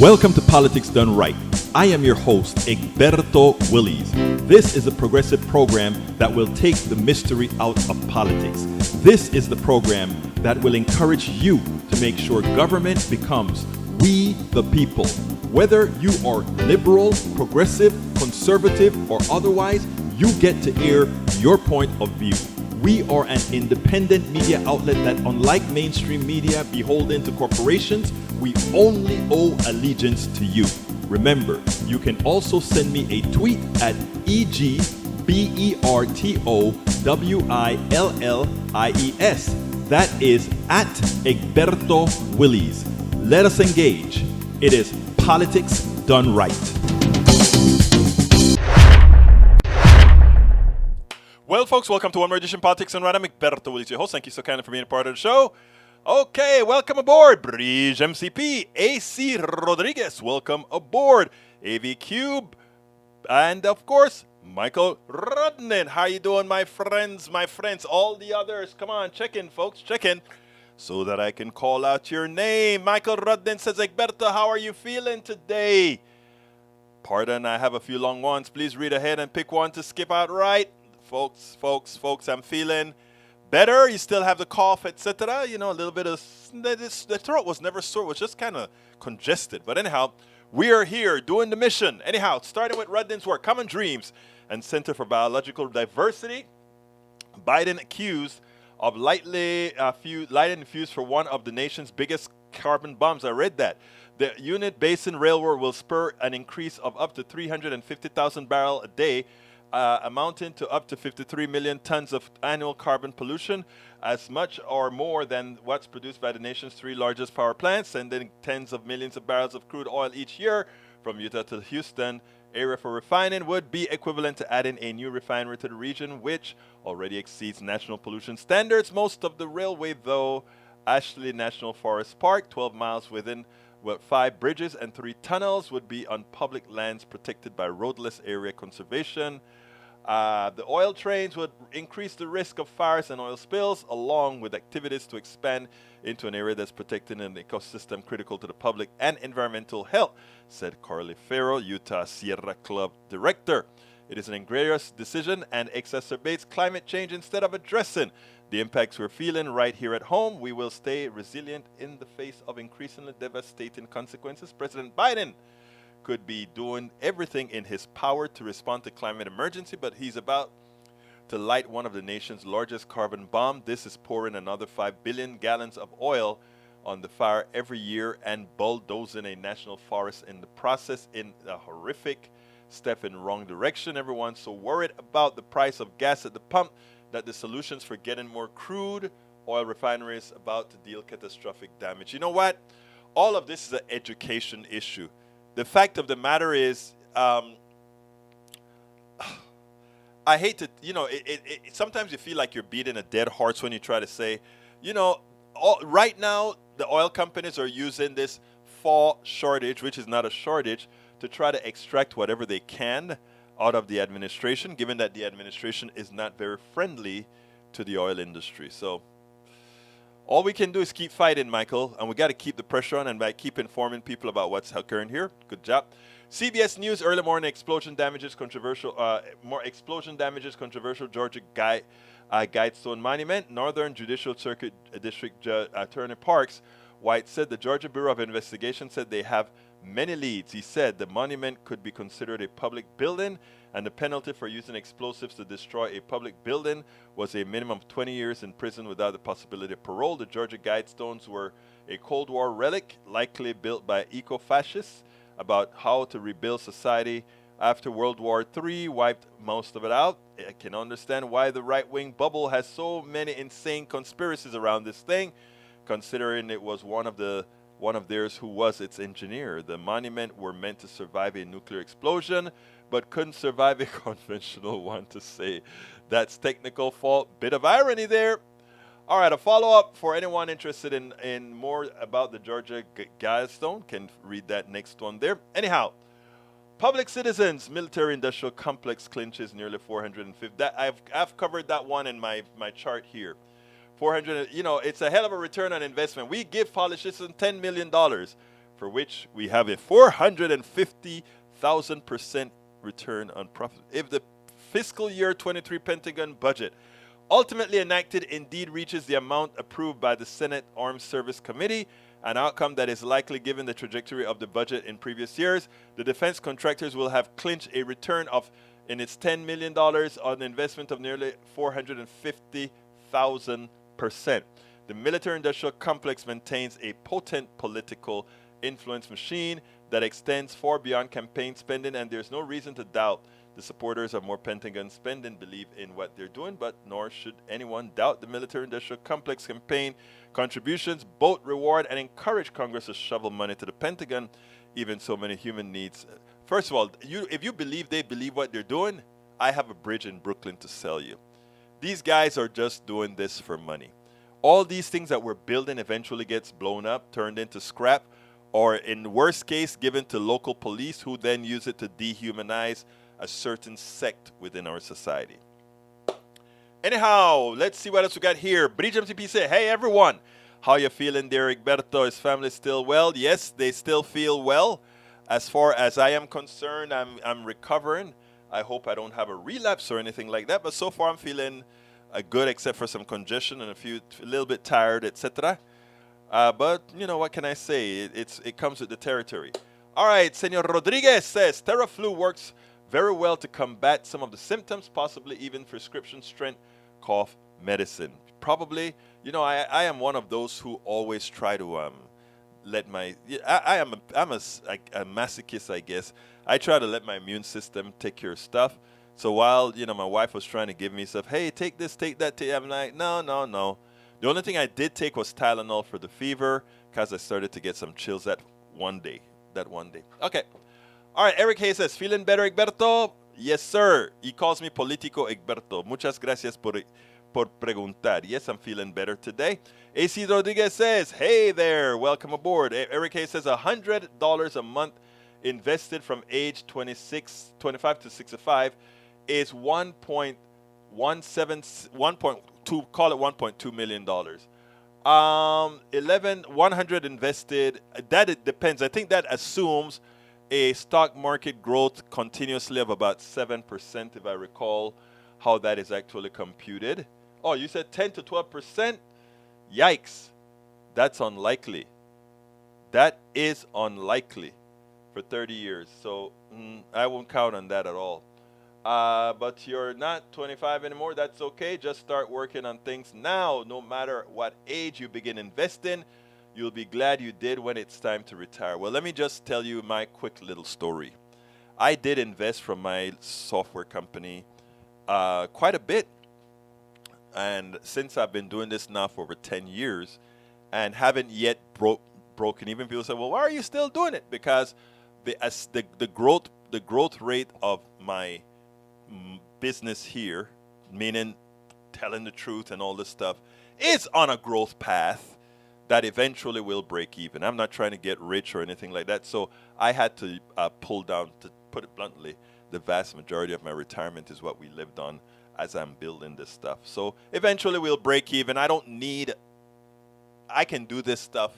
Welcome to Politics Done Right. I am your host, Egberto Willies. This is a progressive program that will take the mystery out of politics. This is the program that will encourage you to make sure government becomes we the people. Whether you are liberal, progressive, conservative, or otherwise, you get to air your point of view. We are an independent media outlet that, unlike mainstream media beholden to corporations, we only owe allegiance to you. Remember, you can also send me a tweet at EGBERTOWILLIES. That is at Egberto Willies. Let us engage. It is Politics Done Right. Well, folks, welcome to one more edition of Politics and Right. I'm Egberto Willies, your host. Thank you so kindly for being a part of the show. Okay, welcome aboard, Bridge MCP, AC Rodriguez, welcome aboard, AV Cube, and of course, Michael Rudnin. How you doing, my friends, all the others? Come on, check in, folks, check in, so that I can call out your name. Michael Rudnin says, Egberto, how are you feeling today? Pardon, I have a few long ones. Please read ahead and pick one to skip out right. Folks, I'm feeling better. You still have the cough, etc. You know, a little bit of the throat was never sore, it was just kind of congested. But anyhow, we are here doing the mission. Anyhow, starting with Rudnin's work, Common Dreams and Center for Biological Diversity. Biden accused of lighting fuse for one of the nation's biggest carbon bombs. I read that. The Unit Basin Railroad will spur an increase of up to 350,000 barrels a day, amounting to up to 53 million tons of annual carbon pollution, as much or more than what's produced by the nation's three largest power plants, sending tens of millions of barrels of crude oil each year from Utah to the Houston area for refining would be equivalent to adding a new refinery to the region, which already exceeds national pollution standards. Most of the railway, though, Ashley National Forest Park, 12 miles within 5 bridges and 3 tunnels, would be on public lands protected by roadless area conservation. The oil trains would increase the risk of fires and oil spills, along with activities to expand into an area that's protected an ecosystem critical to the public and environmental health, said Carly Farrow, Utah Sierra Club director. It is an egregious decision and exacerbates climate change instead of addressing the impacts we're feeling right here at home. We will stay resilient in the face of increasingly devastating consequences. President Biden could be doing everything in his power to respond to climate emergency, but he's about to light one of the nation's largest carbon bomb. This is pouring another 5 billion gallons of oil on the fire every year and bulldozing a national forest in the process, in a horrific step in the wrong direction. Everyone's so worried about the price of gas at the pump that the solutions for getting more crude oil refineries about to deal catastrophic damage. You know what? All of this is an education issue. The fact of the matter is, I hate to, sometimes you feel like you're beating a dead horse when you try to say, right now the oil companies are using this fall shortage, which is not a shortage, to try to extract whatever they can out of the administration, given that the administration is not very friendly to the oil industry. So all we can do is keep fighting, Michael, and we got to keep the pressure on and by keep informing people about what's occurring here. Good job. CBS News early morning explosion damages controversial Georgia Guidestone Monument. Northern Judicial Circuit District Judge Attorney Parks White said the Georgia Bureau of Investigation said they have many leads. He said the monument could be considered a public building, and the penalty for using explosives to destroy a public building was a minimum of 20 years in prison without the possibility of parole. The Georgia Guidestones were a Cold War relic, likely built by eco-fascists, about how to rebuild society after World War III wiped most of it out. I can understand why the right-wing bubble has so many insane conspiracies around this thing, considering it was one of theirs who was its engineer. The monument were meant to survive a nuclear explosion, but couldn't survive a conventional one, to say that's technical fault. Bit of irony there. All right, a follow-up for anyone interested in more about the Georgia Guidestone can read that next one there. Anyhow, Public Citizens Military-Industrial Complex clinches nearly 450. That I've covered that one in my chart here. 400, it's a hell of a return on investment. We give politicians $10 million for which we have a 450,000% return on profit. If the fiscal year 23 Pentagon budget ultimately enacted indeed reaches the amount approved by the Senate Armed Service Committee, an outcome that is likely given the trajectory of the budget in previous years, the defense contractors will have clinched a return of in its $10 million on investment of nearly 450,000%. The military-industrial complex maintains a potent political influence machine that extends far beyond campaign spending, and there's no reason to doubt the supporters of more Pentagon spending believe in what they're doing, but nor should anyone doubt the military-industrial complex campaign contributions both reward and encourage Congress to shovel money to the Pentagon, even so many human needs. First of all, if you believe they believe what they're doing, I have a bridge in Brooklyn to sell you. These guys are just doing this for money. All these things that we're building eventually gets blown up, turned into scrap, or in the worst case, given to local police who then use it to dehumanize a certain sect within our society. Anyhow, let's see what else we got here. Bridge MCP say, hey everyone, how you feeling there, Egberto? Is family still well? Yes, they still feel well. As far as I am concerned, I'm recovering. I hope I don't have a relapse or anything like that, but so far I'm feeling good, except for some congestion and a little bit tired, etc. But you know, what can I say? It comes with the territory. All right, Senor Rodriguez says Theraflu works very well to combat some of the symptoms, possibly even prescription strength cough medicine. Probably, you know, I am one of those who always try to let my I'm a masochist, I guess. I try to let my immune system take care of stuff. So while, you know, my wife was trying to give me stuff, hey, take this, take that, I'm like, no. The only thing I did take was Tylenol for the fever, because I started to get some chills that one day. Okay. All right, Eric Hayes says, feeling better, Egberto? Yes, sir. He calls me Politico Egberto. Muchas gracias por preguntar. Yes, I'm feeling better today. AC Rodriguez says, hey there, welcome aboard. Eric Hayes says, $100 a month invested from age 25 to 65 is 1.2, call it $1.2 million. 100 invested, that it depends. I think that assumes a stock market growth continuously of about 7%, if I recall how that is actually computed. Oh, you said 10 to 12%? Yikes. That's unlikely. That is unlikely for 30 years. So I won't count on that at all. But you're not 25 anymore. That's okay. Just start working on things now. No matter what age you begin investing, you'll be glad you did when it's time to retire. Well, let me just tell you my quick little story. I did invest from my software company quite a bit. And since I've been doing this now for over 10 years and haven't yet broken even, people say, well, why are you still doing it? Because the growth rate of my business here, meaning telling the truth and all this stuff, is on a growth path that eventually will break even. I'm not trying to get rich or anything like that. So I had to pull down, to put it bluntly, the vast majority of my retirement is what we lived on as I'm building this stuff. So eventually we'll break even. I can do this stuff.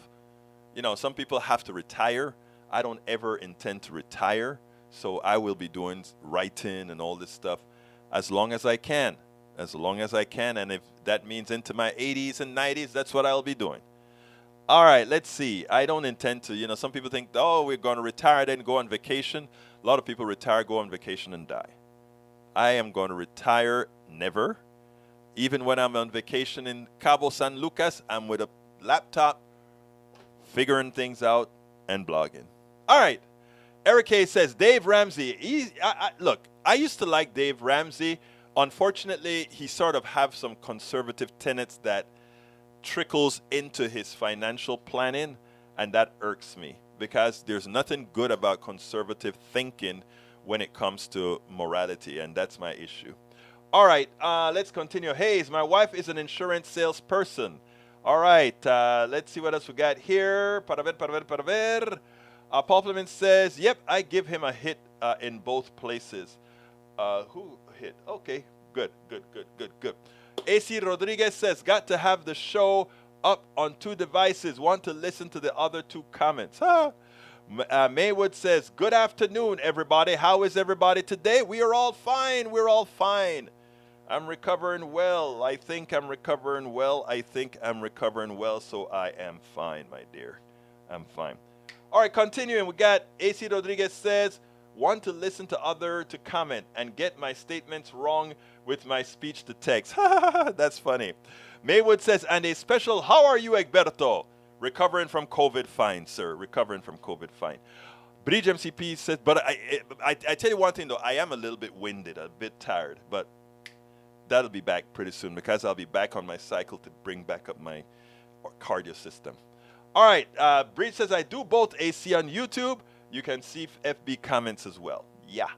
You know, some people have to retire. I don't ever intend to retire. So I will be doing writing and all this stuff as long as I can. And if that means into my 80s and 90s, that's what I'll be doing. All right, let's see. I don't intend to, you know, some people think, oh, we're going to retire, then go on vacation. A lot of people retire, go on vacation, and die. I am going to retire never. Even when I'm on vacation in Cabo San Lucas, I'm with a laptop, figuring things out and blogging. All right. Eric Hayes says, Dave Ramsey. Look, I used to like Dave Ramsey. Unfortunately, he sort of have some conservative tenets that trickles into his financial planning, and that irks me because there's nothing good about conservative thinking when it comes to morality, and that's my issue. All right, let's continue. Hayes, my wife is an insurance salesperson. All right, let's see what else we got here. Para ver. Paul Fleming says, yep, I give him a hit in both places. Who hit? Okay, good. AC Rodriguez says, got to have the show up on 2 devices. Want to listen to the other 2 comments. Maywood says, good afternoon, everybody. How is everybody today? We are all fine. We're all fine. I'm recovering well. I think I'm recovering well. I think I'm recovering well. So I am fine, my dear. I'm fine. All right, continuing. We got AC Rodriguez says, want to listen to other to comment and get my statements wrong with my speech to text. That's funny. Maywood says, and a special, how are you, Egberto? Recovering from COVID, fine, sir. Recovering from COVID, fine. Bridge MCP says, but I tell you one thing, though. I am a little bit winded, a bit tired, but that'll be back pretty soon because I'll be back on my cycle to bring back up my cardio system. All right, Bridge says, I do both AC on YouTube. You can see FB comments as well. Yeah.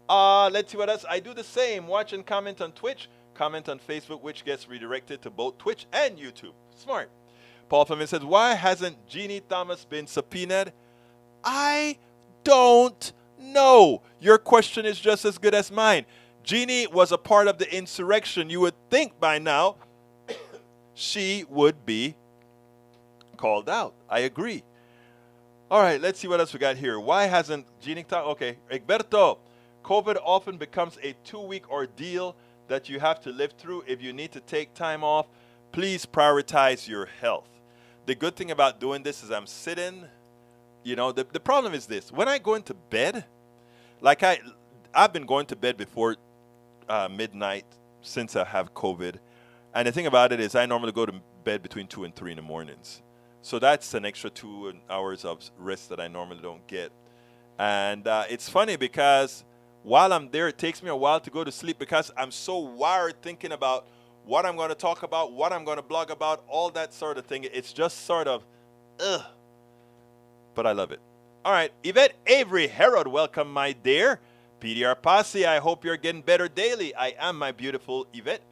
Let's see what else. I do the same. Watch and comment on Twitch. Comment on Facebook, which gets redirected to both Twitch and YouTube. Smart. Paul Fleming says, why hasn't Jeannie Thomas been subpoenaed? I don't know. Your question is just as good as mine. Jeannie was a part of the insurrection. You would think by now she would be called out. I agree. All right, let's see what else we got here. Why hasn't Jeannie Thomas? Okay, Egberto, COVID often becomes a 2-week ordeal that you have to live through. If you need to take time off, please prioritize your health. The good thing about doing this is I'm sitting, you know, the problem is this. When I go into bed, like I've been going to bed before midnight since I have COVID. And the thing about it is I normally go to bed between 2 and 3 in the mornings. So that's an extra 2 hours of rest that I normally don't get. And it's funny because while I'm there, it takes me a while to go to sleep because I'm so wired thinking about what I'm going to talk about, what I'm going to blog about, all that sort of thing. It's just sort of, ugh. But I love it. All right, Yvette Avery Herod, welcome, my dear. PDR Posse, I hope you're getting better daily. I am, my beautiful Yvette.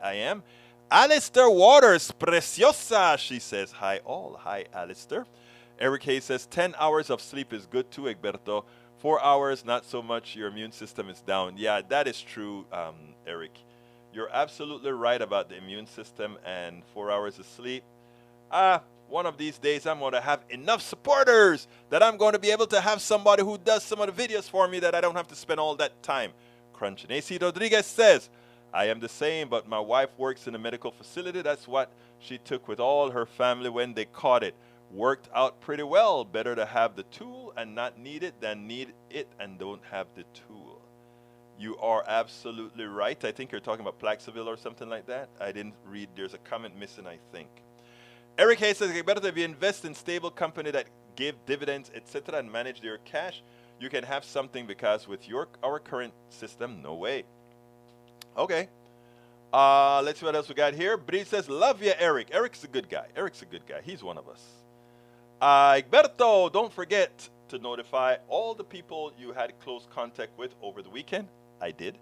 I am. Alistair Waters, preciosa, she says. Hi, all. Hi, Alistair. Eric Hayes says, 10 hours of sleep is good too, Egberto. 4 hours, not so much. Your immune system is down. Yeah, that is true, Eric. You're absolutely right about the immune system and 4 hours of sleep. One of these days I'm going to have enough supporters that I'm going to be able to have somebody who does some of the videos for me that I don't have to spend all that time crunching. AC Rodriguez says, I am the same, but my wife works in a medical facility. That's what she took with all her family when they caught it. Worked out pretty well. Better to have the tool and not need it than need it and don't have the tool. You are absolutely right. I think you're talking about Plaxeville or something like that. I didn't read. There's a comment missing, I think. Eric Hayes says, better if you invest in stable company that give dividends, etc., and manage your cash, you can have something because with our current system, no way. Okay. Let's see what else we got here. Bree says, love you, Eric. Eric's a good guy. Eric's a good guy. He's one of us. Egberto, don't forget to notify all the people you had close contact with over the weekend. I did.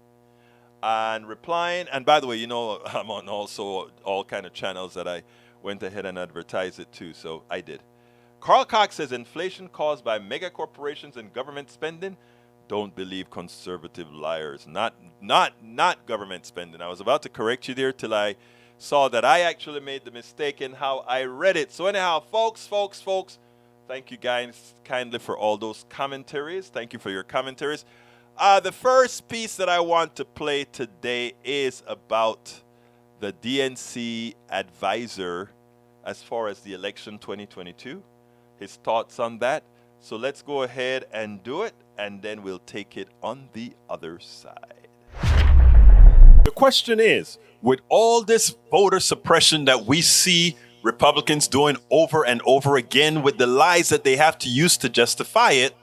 And replying, and by the way, you know, I'm on also all kind of channels that I went ahead and advertised it too, so I did. Carl Cox says, inflation caused by mega corporations and government spending. Don't believe conservative liars. Not government spending. I was about to correct you there till I saw that I actually made the mistake in how I read it. So anyhow, folks, thank you guys kindly for all those commentaries. Thank you for your commentaries. The first piece that I want to play today is about the DNC advisor as far as the election 2022, his thoughts on that. So let's go ahead and do it, and then we'll take it on the other side. The question is, with all this voter suppression that we see Republicans doing over and over again with the lies that they have to use to justify it,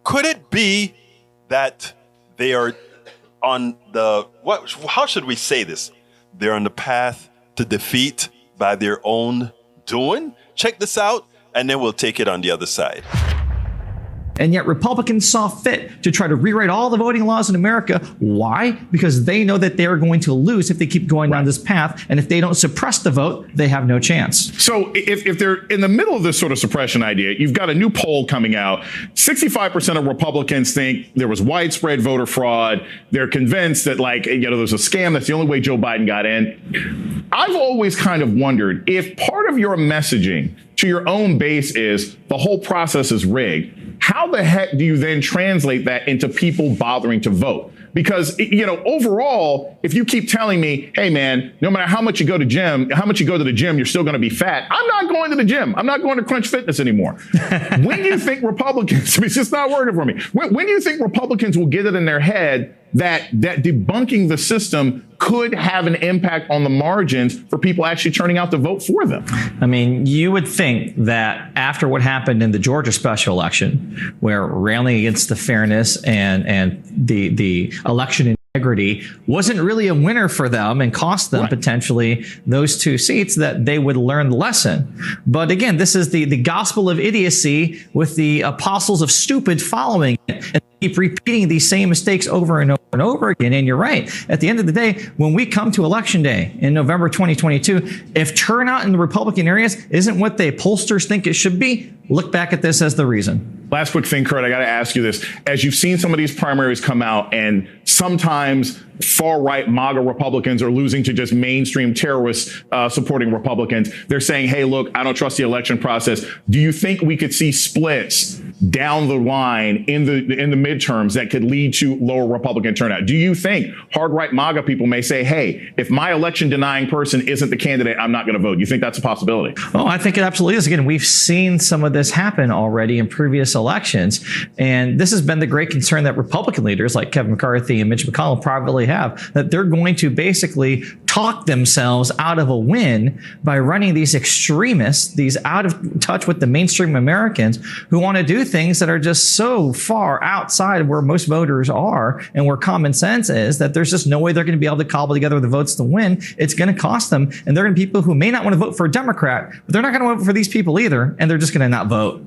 could it be that they are on the, how should we say this? They're on the path to defeat by their own doing? Check this out, and then we'll take it on the other side. And yet Republicans saw fit to try to rewrite all the voting laws in America. Why? Because they know that they are going to lose if they keep going down this path. And if they don't suppress the vote, they have no chance. So if they're in the middle of this sort of suppression idea, you've got a new poll coming out. 65% of Republicans think there was widespread voter fraud. They're convinced that, like, you know, there's a scam. That's the only way Joe Biden got in. I've always kind of wondered if part of your messaging to your own base is the whole process is rigged. How the heck do you then translate that into people bothering to vote? Because, overall, if you keep telling me, hey, man, no matter how much you go to the gym, you're still going to be fat. I'm not going to the gym. I'm not going to Crunch Fitness anymore. When do you think Republicans, it's just not working for me. When do you think Republicans will get it in their head that debunking the system could have an impact on the margins for people actually turning out to vote for them? I mean, you would think that after what happened in the Georgia special election, where railing against the fairness and the election integrity wasn't really a winner for them and cost them potentially those 2 seats, that they would learn the lesson. But again, this is the gospel of idiocy with the apostles of stupid following it and keep repeating these same mistakes over and over and over again. And you're right. At the end of the day, when we come to election day in November 2022, if turnout in the Republican areas isn't what the pollsters think it should be, look back at this as the reason. Last quick thing, Kurt, I got to ask you this. As you've seen some of these primaries come out, and sometimes far-right MAGA Republicans are losing to just mainstream terrorists supporting Republicans, they're saying, hey, look, I don't trust the election process. Do you think we could see splits down the line in the midterms that could lead to lower Republican turnout? Do you think hard-right MAGA people may say, hey, if my election-denying person isn't the candidate, I'm not going to vote? You think that's a possibility? Oh, I think it absolutely is. Again, we've seen some of this happen already in previous elections. And this has been the great concern that Republican leaders like Kevin McCarthy and Mitch McConnell privately have, that they're going to basically talk themselves out of a win by running these extremists, these out of touch with the mainstream Americans who want to do things that are just so far outside of where most voters are and where common sense is, that there's just no way they're going to be able to cobble together the votes to win. It's going to cost them. And they're going to be people who may not want to vote for a Democrat, but they're not going to vote for these people either. And they're just going to not vote.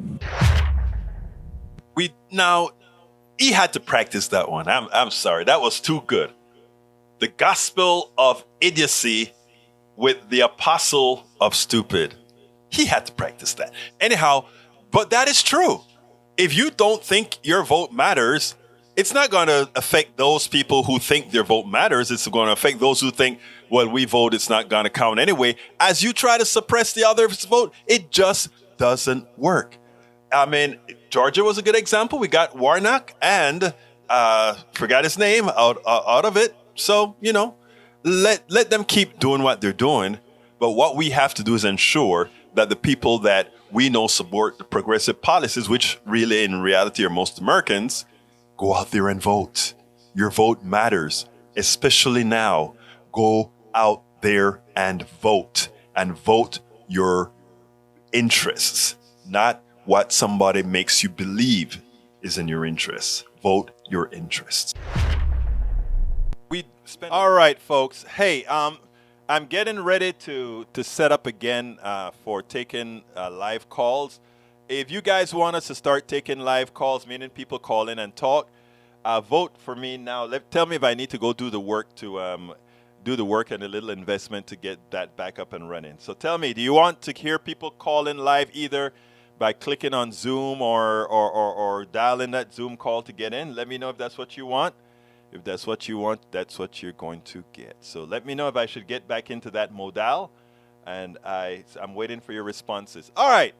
He had to practice that one. I'm sorry. That was too good. The gospel of idiocy with the apostle of stupid. He had to practice that. Anyhow, but that is true. If you don't think your vote matters, it's not going to affect those people who think their vote matters. It's going to affect those who think, well, we vote, it's not going to count anyway. As you try to suppress the other's vote, it just doesn't work. I mean, Georgia was a good example. We got Warnock and forgot his name out of it. So, let them keep doing what they're doing. But what we have to do is ensure that the people that we know support the progressive policies, which really in reality are most Americans, go out there and vote. Your vote matters, especially now. Go out there and vote your interests, not what somebody makes you believe is in your interests. Vote your interests. All right, folks. Hey, I'm getting ready to set up again for taking live calls. If you guys want us to start taking live calls, meaning people call in and talk, vote for me now. Tell me if I need to go do the work to do the work and a little investment to get that back up and running. So tell me, do you want to hear people call in live either by clicking on Zoom or dialing that Zoom call to get in? Let me know if that's what you want. If that's what you want, that's what you're going to get. So let me know if I should get back into that modal, and I'm waiting for your responses. All right.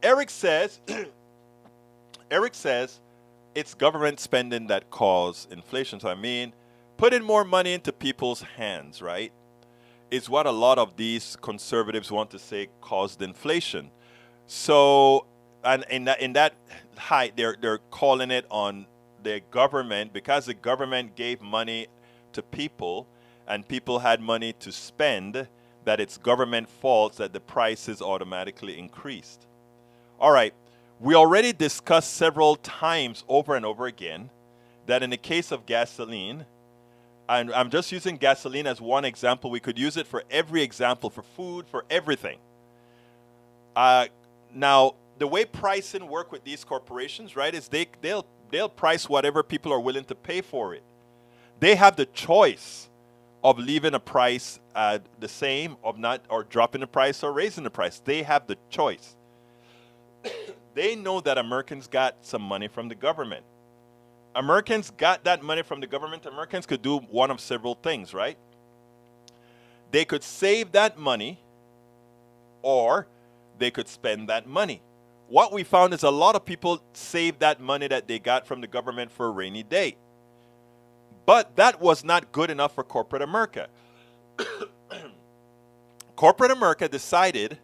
Eric says, it's government spending that cause inflation. So I mean, putting more money into people's hands, right, is what a lot of these conservatives want to say caused inflation. So, and in that height, they're calling it on the government, because the government gave money to people and people had money to spend, that it's government fault that the prices automatically increased. All right. We already discussed several times over and over again that in the case of gasoline, and I'm just using gasoline as one example. We could use it for every example, for food, for everything. Now, the way pricing work with these corporations, right, is they'll price whatever people are willing to pay for it. They have the choice of leaving a price the same, or dropping the price or raising the price. They have the choice. They know that Americans got some money from the government. Americans got that money from the government. Americans could do one of several things, right? They could save that money, or they could spend that money. What we found is a lot of people saved that money that they got from the government for a rainy day. But that was not good enough for corporate America. Corporate America decided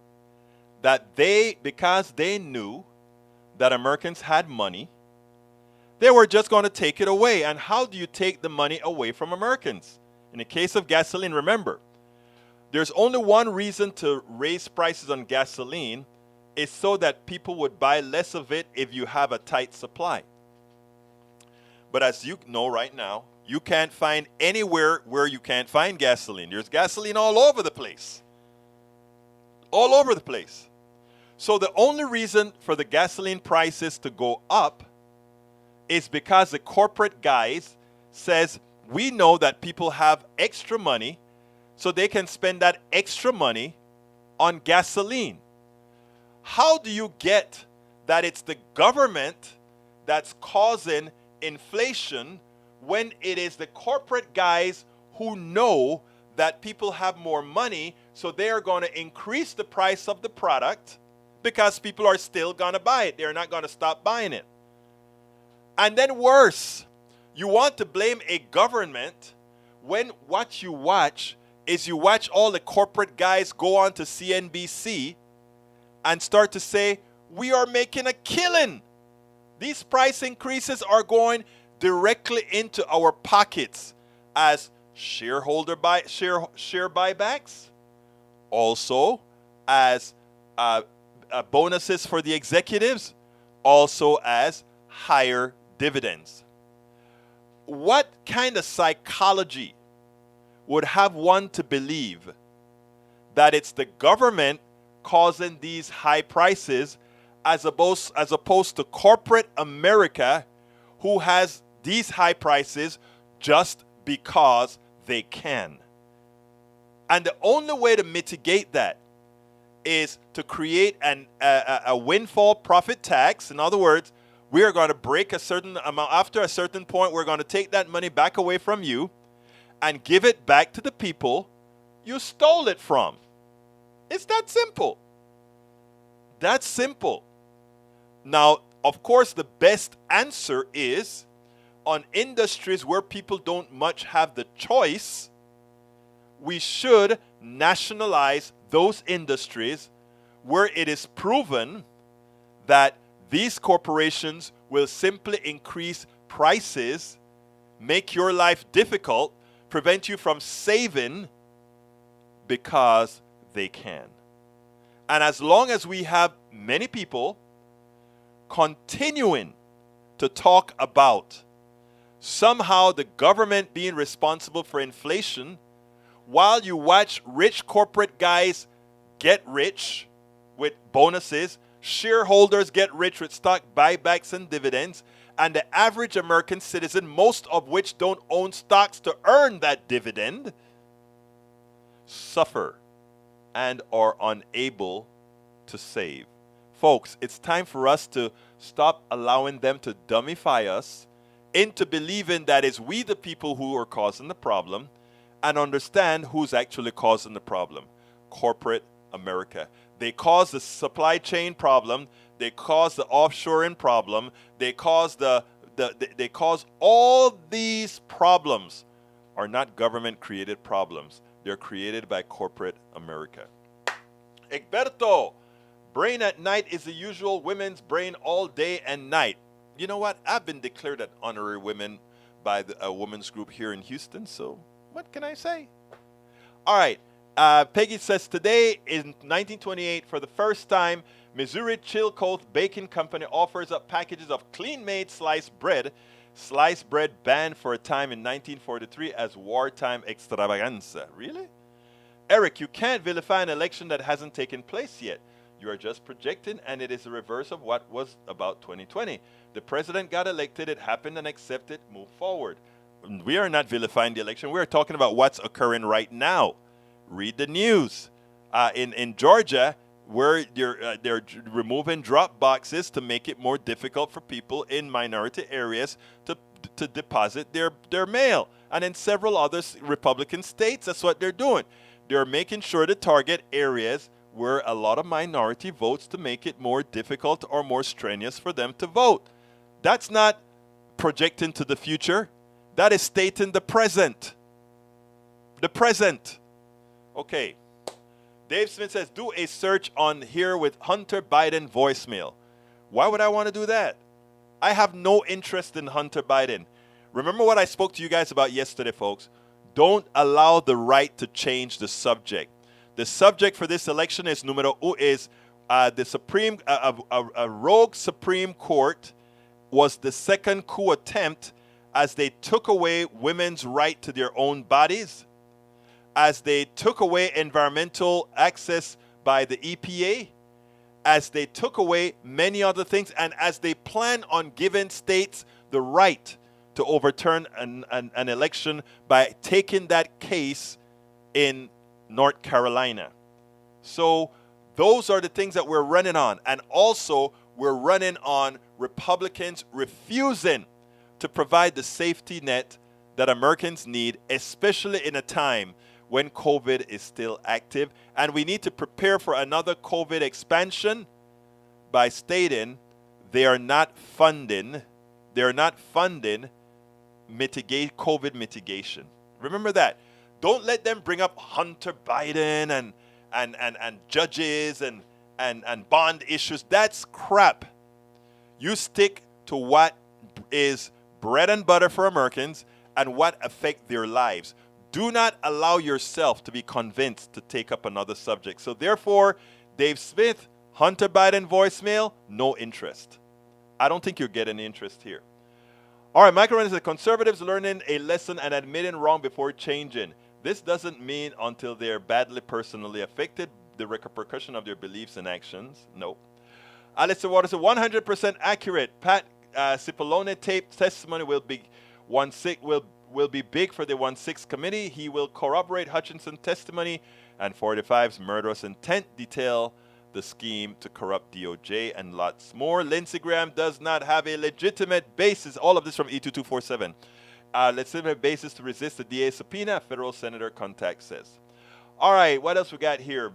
that because they knew that Americans had money, they were just going to take it away. And how do you take the money away from Americans? In the case of gasoline, remember, there's only one reason to raise prices on gasoline, is so that people would buy less of it if you have a tight supply. But as you know right now, you can't find anywhere where you can't find gasoline. There's gasoline all over the place. All over the place. So the only reason for the gasoline prices to go up is because the corporate guys says, we know that people have extra money, so they can spend that extra money on gasoline. How do you get that it's the government that's causing inflation when it is the corporate guys who know that people have more money, so they are going to increase the price of the product because people are still going to buy it. They're not going to stop buying it. And then worse, you want to blame a government when what you watch is you watch all the corporate guys go on to CNBC and start to say, we are making a killing. These price increases are going directly into our pockets as share buybacks, also as bonuses for the executives, also as higher dividends. What kind of psychology would have one to believe that it's the government causing these high prices as opposed to corporate America, who has these high prices just because they can? And the only way to mitigate that is to create a windfall profit tax. In other words, we are going to break a certain amount. After a certain point, we're going to take that money back away from you and give it back to the people you stole it from. It's that simple. That's simple. Now, of course, the best answer is on industries where people don't much have the choice, we should nationalize those industries where it is proven that these corporations will simply increase prices, make your life difficult, prevent you from saving because they can. And as long as we have many people continuing to talk about somehow the government being responsible for inflation, while you watch rich corporate guys get rich with bonuses, shareholders get rich with stock buybacks and dividends, and the average American citizen, most of which don't own stocks to earn that dividend, suffer and are unable to save. Folks, it's time for us to stop allowing them to dummify us into believing that it's we the people who are causing the problem, and understand who's actually causing the problem. Corporate America. They cause the supply chain problem. They cause the offshoring problem. They cause they cause all these problems are not government created problems. They're created by corporate America. Egberto, brain at night is the usual women's brain all day and night. You know what? I've been declared an honorary woman by a women's group here in Houston, so what can I say? All right. Peggy says, today in 1928, for the first time, Missouri Chilcoth Baking Company offers up packages of clean-made sliced bread. Sliced bread banned for a time in 1943 as wartime extravaganza. Really? Eric, you can't vilify an election that hasn't taken place yet. You are just projecting, and it is the reverse of what was about 2020. The president got elected, it happened, and accept it, move forward. We are not vilifying the election. We are talking about what's occurring right now. Read the news. In Georgia, where they're removing drop boxes to make it more difficult for people in minority areas to deposit their mail. And in several other Republican states, that's what they're doing. They're making sure to target areas were a lot of minority votes to make it more difficult or more strenuous for them to vote. That's not projecting to the future. That is stating the present. The present. Okay. Dave Smith says, do a search on here with Hunter Biden voicemail. Why would I want to do that? I have no interest in Hunter Biden. Remember what I spoke to you guys about yesterday, folks. Don't allow the right to change the subject. The subject for this election is the Supreme, a rogue Supreme Court was the second coup attempt as they took away women's right to their own bodies, as they took away environmental access by the EPA, as they took away many other things, and as they plan on giving states the right to overturn an election by taking that case in North Carolina. So those are the things that we're running on. And also, we're running on Republicans refusing to provide the safety net that Americans need, especially in a time when COVID is still active. And we need to prepare for another COVID expansion by stating they are not funding COVID mitigation. Remember that. Don't let them bring up Hunter Biden and judges and bond issues. That's crap. You stick to what is bread and butter for Americans and what affect their lives. Do not allow yourself to be convinced to take up another subject. So therefore, Dave Smith, Hunter Biden voicemail, no interest. I don't think you're getting interest here. All right, Michael Renner says, conservatives learning a lesson and admitting wrong before changing. This doesn't mean until they're badly personally affected, the repercussion of their beliefs and actions. Nope. Alistair Waters said, 100% accurate. Pat Cipollone tape testimony will be big for the 1-6 committee. He will corroborate Hutchinson's testimony and 45's murderous intent, detail the scheme to corrupt DOJ, and lots more. Lindsey Graham does not have a legitimate basis. All of this from E2247. Legitimate basis to resist the DA subpoena, federal senator contact says. All right, what else we got here?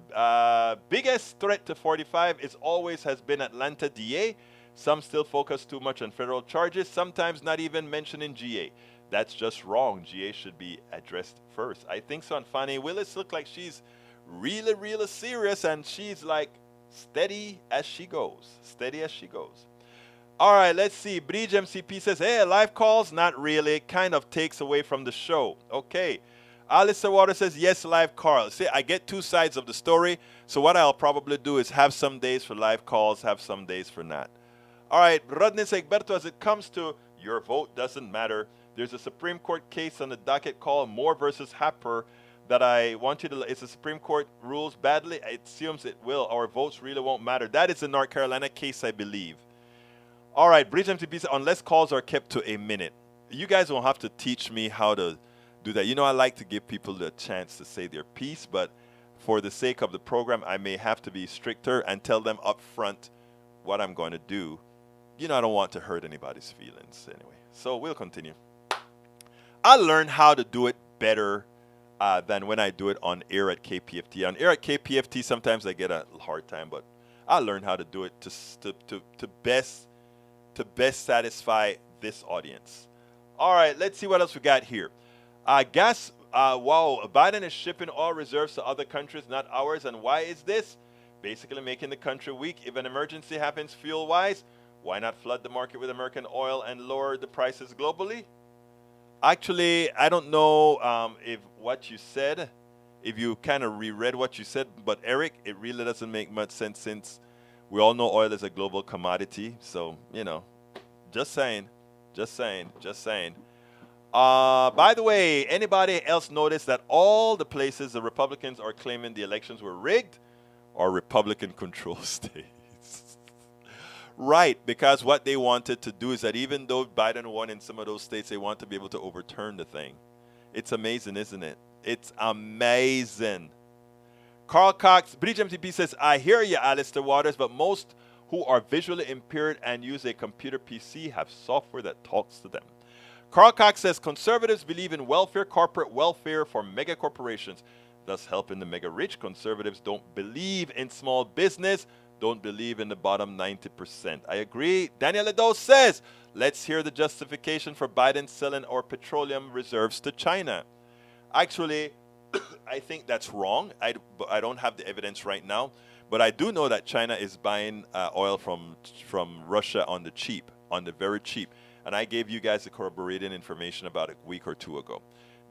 Biggest threat to 45 is always has been Atlanta DA. Some still focus too much on federal charges, sometimes not even mentioning GA. That's just wrong. GA should be addressed first. I think so. And Fannie Willis look like she's really, really serious, and she's like steady as she goes. Steady as she goes. All right, let's see. Bridge MCP says, hey, live calls? Not really. Kind of takes away from the show. Okay. Alistair Waters says, yes, live calls. See, I get two sides of the story. So what I'll probably do is have some days for live calls, have some days for not. All right, Rodney Segberto, as it comes to your vote doesn't matter, there's a Supreme Court case on the docket called Moore versus Happer that I want you to, if the Supreme Court rules badly, it assumes it will. Our votes really won't matter. That is the North Carolina case, I believe. All right, Bridge MTP says, unless calls are kept to a minute. You guys won't have to teach me how to do that. You know, I like to give people the chance to say their piece, but for the sake of the program, I may have to be stricter and tell them up front what I'm going to do. You know, I don't want to hurt anybody's feelings anyway. So we'll continue. I learned how to do it better than when I do it on air at KPFT. On air at KPFT, sometimes I get a hard time, but I learned how to do it to best satisfy this audience. All right, let's see what else we got here. Wow, Biden is shipping oil reserves to other countries, not ours. And why is this? Basically making the country weak. If an emergency happens fuel-wise, why not flood the market with American oil and lower the prices globally? Actually, I don't know if what you said, if you kind of reread what you said, but Eric, it really doesn't make much sense since we all know oil is a global commodity. So, you know, just saying. By the way, anybody else notice that all the places the Republicans are claiming the elections were rigged are Republican-controlled states? Right, because what they wanted to do is that even though Biden won in some of those states, they want to be able to overturn the thing. It's amazing, isn't it? It's amazing. Carl Cox, Bridge MTP says, I hear you, Alistair Waters, but most who are visually impaired and use a computer PC have software that talks to them. Carl Cox says, conservatives believe in welfare, corporate welfare for mega corporations. thus helping the mega rich. Conservatives don't believe in small business, don't believe in the bottom 90%. I agree. Daniel Ledo says, let's hear the justification for Biden selling our petroleum reserves to China. Actually, I think that's wrong. I don't have the evidence right now, but I do know that China is buying oil from Russia on the cheap, on the very cheap. And I gave you guys the corroborating information about a week or two ago.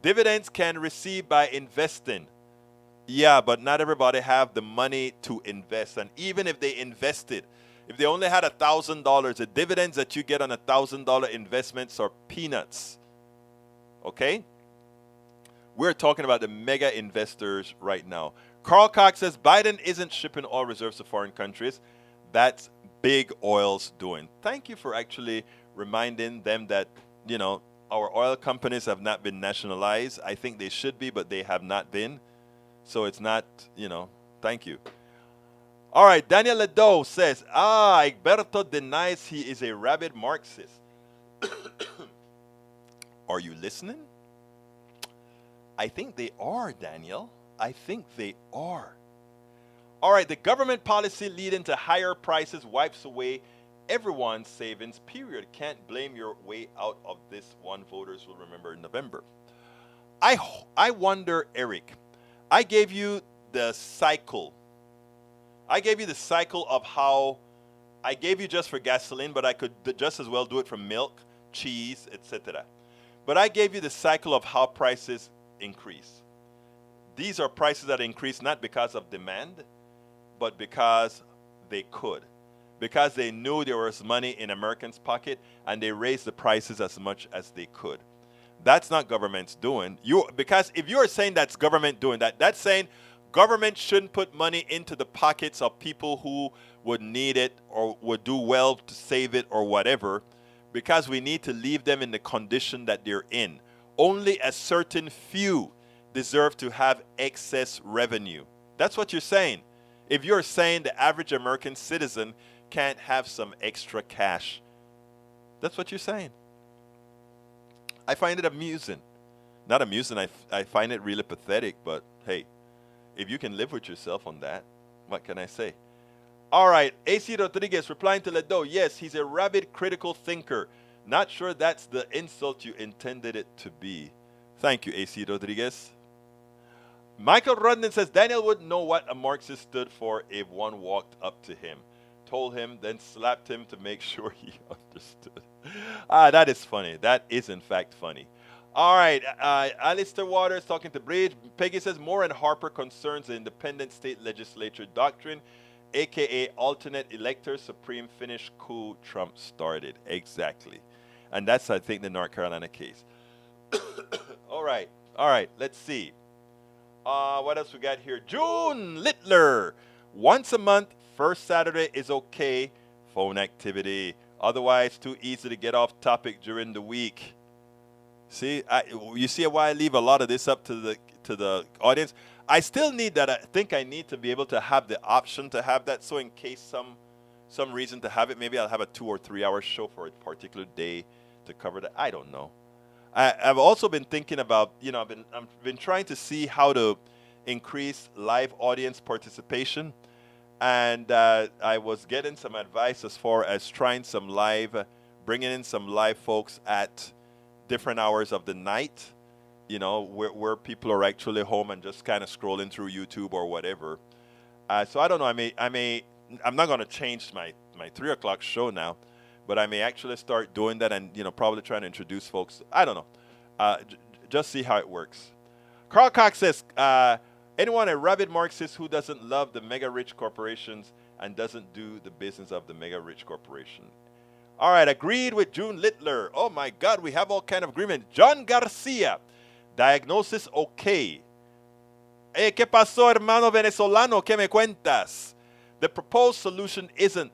Dividends can receive by investing. Yeah, but not everybody have the money to invest. And even if they invested, if they only had $1,000, the dividends that you get on $1,000 investments are peanuts. Okay? We're talking about the mega investors right now. Carl Cox says Biden isn't shipping oil reserves to foreign countries. That's big oil's doing. Thank you for actually reminding them that, you know, our oil companies have not been nationalized. I think they should be, but they have not been. So it's not, you know, thank you. All right, Daniel Ledo says, Egberto denies he is a rabid Marxist. Are you listening? I think they are, Daniel. I think they are. All right, the government policy leading to higher prices wipes away everyone's savings, period. Can't blame your way out of this one. Voters will remember in November. I wonder, Eric, I gave you the cycle. I gave you the cycle of how I gave you just for gasoline, but I could just as well do it for milk, cheese, etc. But I gave you the cycle of how prices increase. These are prices that increase not because of demand, but because they could. Because they knew there was money in Americans' pocket and they raised the prices as much as they could. That's not government's doing. Because if you're saying that's government doing that, that's saying government shouldn't put money into the pockets of people who would need it or would do well to save it or whatever, because we need to leave them in the condition that they're in. Only a certain few deserve to have excess revenue. That's what you're saying. If you're saying the average American citizen can't have some extra cash, that's what you're saying. I find it amusing. Not amusing, I find it really pathetic, but hey, if you can live with yourself on that, what can I say? All right, AC Rodriguez replying to Ledo, yes, he's a rabid critical thinker. Not sure that's the insult you intended it to be. Thank you, AC Rodriguez. Michael Rudden says Daniel wouldn't know what a Marxist stood for if one walked up to him, told him, then slapped him to make sure he understood. That is funny. That is, in fact, funny. All right, Alistair Waters talking to Bridge. Peggy says Moore and Harper concerns the independent state legislature doctrine, a.k.a. alternate electors, supreme Finnish coup Trump started. Exactly. And that's, I think, the North Carolina case. All right, let's see. What else we got here? June Littler. Once a month, first Saturday is okay. Phone activity. Otherwise, too easy to get off topic during the week. See, you see why I leave a lot of this up to the audience. I still need that. I think I need to be able to have the option to have that. So in case some reason to have it, maybe I'll have a 2 or 3 hour show for a particular day to cover that. I don't know. I've also been thinking about, I've been trying to see how to increase live audience participation. And I was getting some advice as far as trying bringing in some live folks at different hours of the night, where people are actually home and just kind of scrolling through YouTube or whatever. So I don't know. I'm not going to change my 3 o'clock show now, but I may actually start doing that and, probably trying to introduce folks. I don't know. Just see how it works. Carl Cox says, anyone a rabid Marxist who doesn't love the mega rich corporations and doesn't do the business of the mega rich corporation. All right, agreed with June Littler. Oh my God, we have all kind of agreement. John Garcia, diagnosis okay. ¿Qué pasó, hermano venezolano? ¿Qué me cuentas? The proposed solution isn't.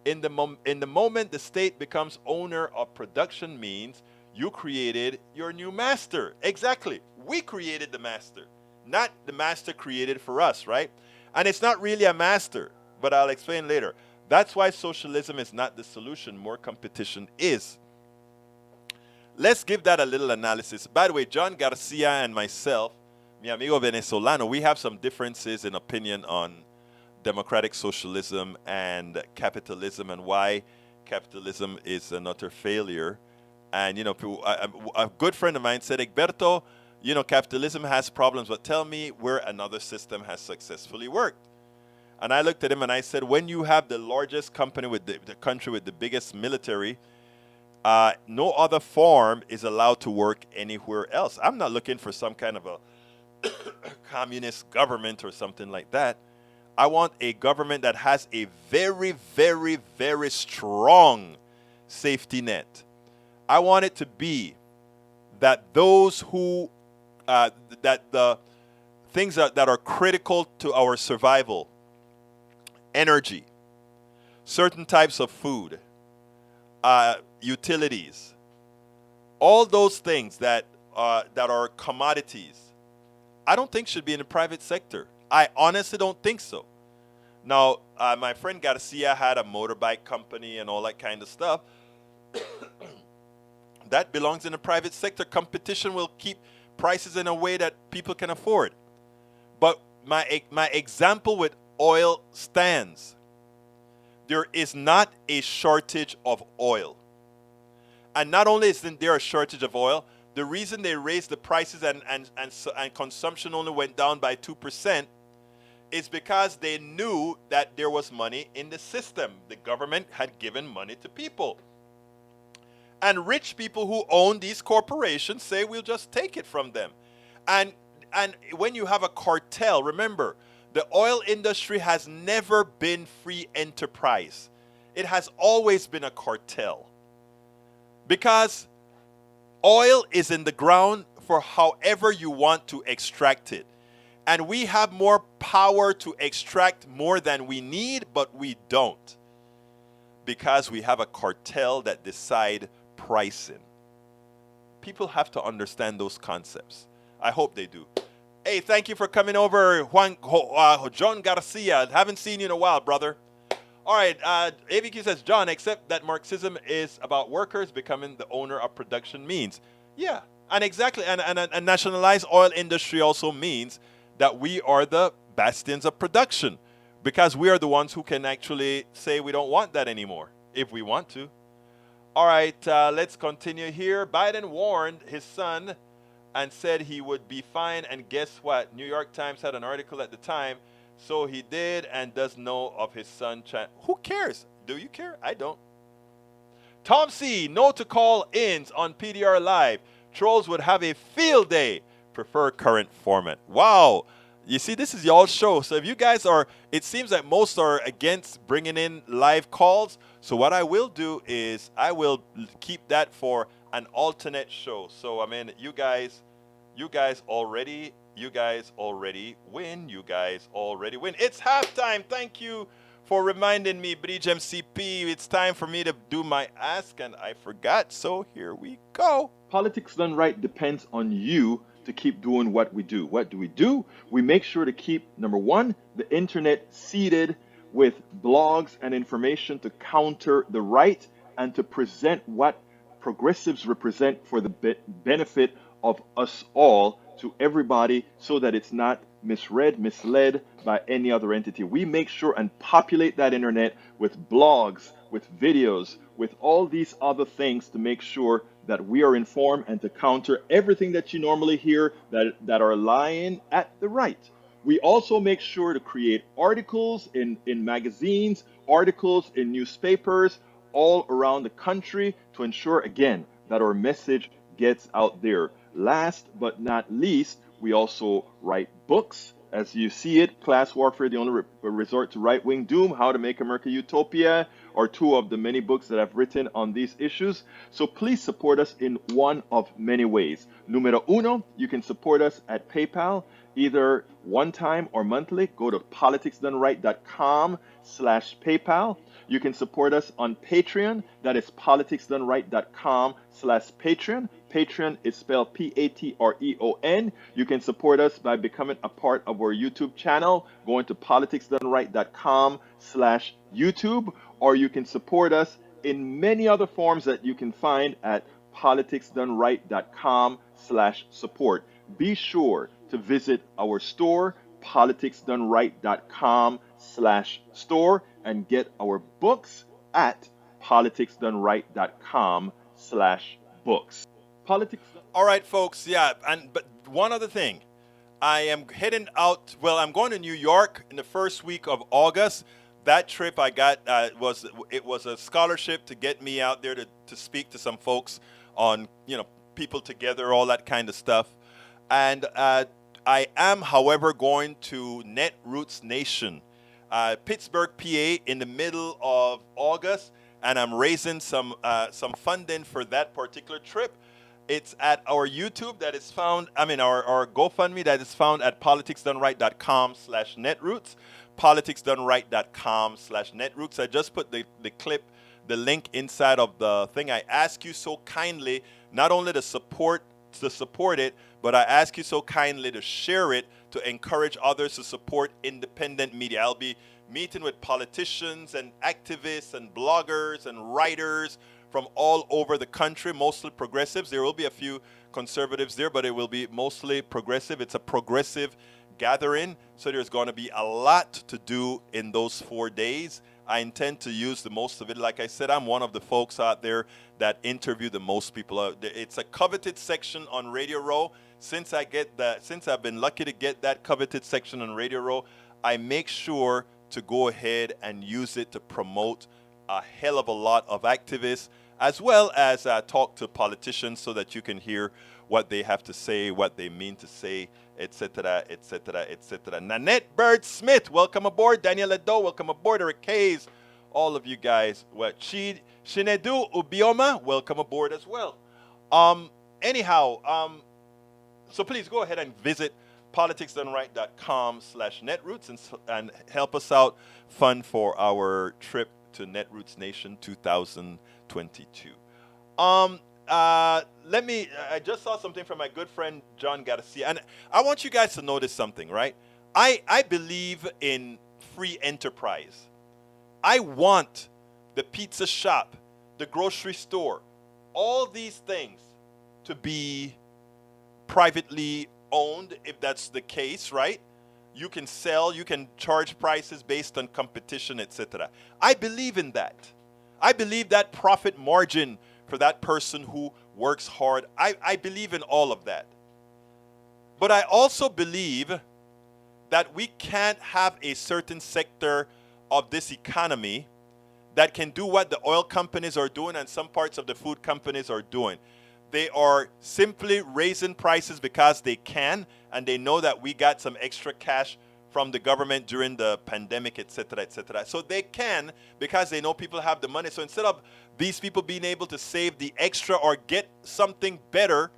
In the moment the state becomes owner of production means you created your new master. Exactly. We created the master. Not the master created for us, right? And it's not really a master, but I'll explain later. That's why socialism is not the solution. More competition is. Let's give that a little analysis. By the way, John Garcia and myself mi amigo venezolano, we have some differences in opinion on democratic socialism and capitalism and why capitalism is an utter failure. And a good friend of mine said, Egberto, capitalism has problems, but tell me where another system has successfully worked. And I looked at him and I said, when you have the largest company with the country with the biggest military, no other form is allowed to work anywhere else. I'm not looking for some kind of a communist government or something like that. I want a government that has a very, very, very strong safety net. I want it to be that those who, that the things that are critical to our survival, energy, certain types of food, utilities, all those things that are commodities, I don't think should be in the private sector. I honestly don't think so. Now, my friend Garcia had a motorbike company and all that kind of stuff. That belongs in the private sector. Competition will keep prices in a way that people can afford. But my example with oil stands. There is not a shortage of oil. And not only isn't there a shortage of oil, the reason they raised the prices and consumption only went down by 2% is because they knew that there was money in the system. The government had given money to people. And rich people who own these corporations say we'll just take it from them. And when you have a cartel, remember, the oil industry has never been free enterprise. It has always been a cartel. Because oil is in the ground for however you want to extract it. And we have more power to extract more than we need, but we don't. Because we have a cartel that decide pricing. People have to understand those concepts. I hope they do. Hey, thank you for coming over, John Garcia. Haven't seen you in a while, brother. All right, AVQ says, John, except that Marxism is about workers becoming the owner of production means. Yeah, and exactly, and nationalized oil industry also means that we are the bastions of production because we are the ones who can actually say we don't want that anymore if we want to. All right, let's continue here. Biden warned his son and said he would be fine. And guess what? New York Times had an article at the time. So he did and does know of his son. Who cares? Do you care? I don't. Tom C. No to call-ins on PDR Live. Trolls would have a field day. Prefer current format. Wow. You see, this is y'all's show. So if you guys are, it seems like most are against bringing in live calls. So what I will do is I will keep that for an alternate show. So I mean, you guys already win. You guys already win. It's halftime. Thank you for reminding me, Bridge MCP. It's time for me to do my ask, and I forgot. So here we go. Politics Done Right depends on you to keep doing what we do. What do? We make sure to keep, number one, the internet seeded with blogs and information to counter the right and to present what progressives represent for the benefit of us all to everybody so that it's not misread, misled by any other entity. We make sure and populate that internet with blogs, with videos, with all these other things to make sure that we are informed and to counter everything that you normally hear that are lying at the right. We also make sure to create articles in magazines, articles in newspapers all around the country to ensure, again, that our message gets out there. Last but not least, we also write books. As you see it, Class Warfare, the only resort to right-wing doom, How to Make America Utopia, are two of the many books that I've written on these issues. So please support us in one of many ways. Numero uno, you can support us at PayPal, either one time or monthly. Go to politicsdoneright.com/PayPal. You can support us on Patreon. That is politicsdoneright.com/Patreon. Patreon is spelled Patreon. You can support us by becoming a part of our YouTube channel, going to politicsdoneright.com/YouTube, or you can support us in many other forms that you can find at politicsdoneright.com/support. Be sure to visit our store, politicsdoneright.com/store, and get our books at politicsdoneright.com/books. Politics. All right, folks. Yeah, but one other thing. I am heading out. Well, I'm going to New York in the first week of August. That trip I got was a scholarship to get me out there to speak to some folks on people together, all that kind of stuff. And I am, however, going to Netroots Nation, Pittsburgh, PA, in the middle of August, and I'm raising some funding for that particular trip. It's at our YouTube that is found, our GoFundMe that is found at politicsdoneright.com/netroots, politicsdoneright.com/netroots. I just put the link inside of the thing. I ask you so kindly not only to support it, but I ask you so kindly to share it to encourage others to support independent media. I'll be meeting with politicians and activists and bloggers and writers from all over the country, mostly progressives. There will be a few conservatives there, but it will be mostly progressive. It's a progressive gathering, so there's going to be a lot to do in those 4 days. I intend to use the most of it. Like I said, I'm one of the folks out there that interview the most people. It's a coveted section on Radio Row. Since I've been lucky to get that coveted section on Radio Row, I make sure to go ahead and use it to promote a hell of a lot of activists, as well as talk to politicians so that you can hear what they have to say, what they mean to say, etc., etc., etc. Nanette Bird Smith, welcome aboard. Daniel Edo, welcome aboard. Eric Hayes, all of you guys. Shinedu Ubioma, welcome aboard as well. So please go ahead and visit politicsdoneright.com/netroots and help us out, fund for our trip to Netroots Nation 2022. I just saw something from my good friend John Garcia, and I want you guys to notice something, right? I believe in free enterprise. I want the pizza shop, the grocery store, all these things to be privately owned, if that's the case, right? You can sell, you can charge prices based on competition, etc. I believe in that. I believe that profit margin for that person who works hard. I believe in all of that. But I also believe that we can't have a certain sector of this economy that can do what the oil companies are doing and some parts of the food companies are doing. They are simply raising prices because they can, and they know that we got some extra cash from the government during the pandemic, etc., etc. So they can, because they know people have the money. So instead of these people being able to save the extra or get something better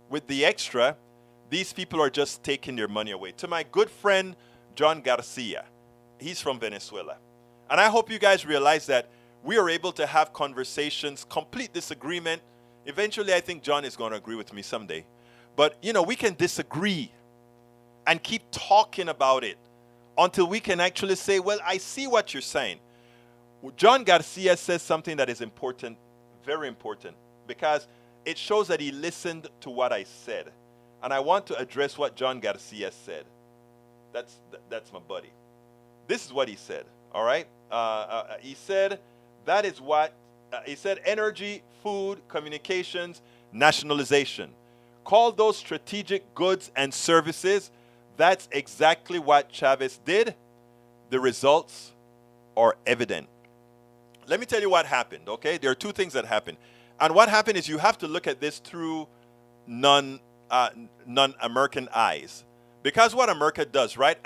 with the extra, these people are just taking their money away. To my good friend, John Garcia, he's from Venezuela. And I hope you guys realize that we are able to have conversations, complete disagreement. Eventually, I think John is going to agree with me someday. But, we can disagree and keep talking about it until we can actually say, well, I see what you're saying. John Garcia says something that is important, very important, because it shows that he listened to what I said. And I want to address what John Garcia said. That's my buddy. This is what he said, all right? He said, he said energy, food, communications, nationalization. Call those strategic goods and services. That's exactly what Chavez did. The results are evident. Let me tell you what happened, okay? There are two things that happened. And what happened is you have to look at this through non-American eyes. Because what America does, right?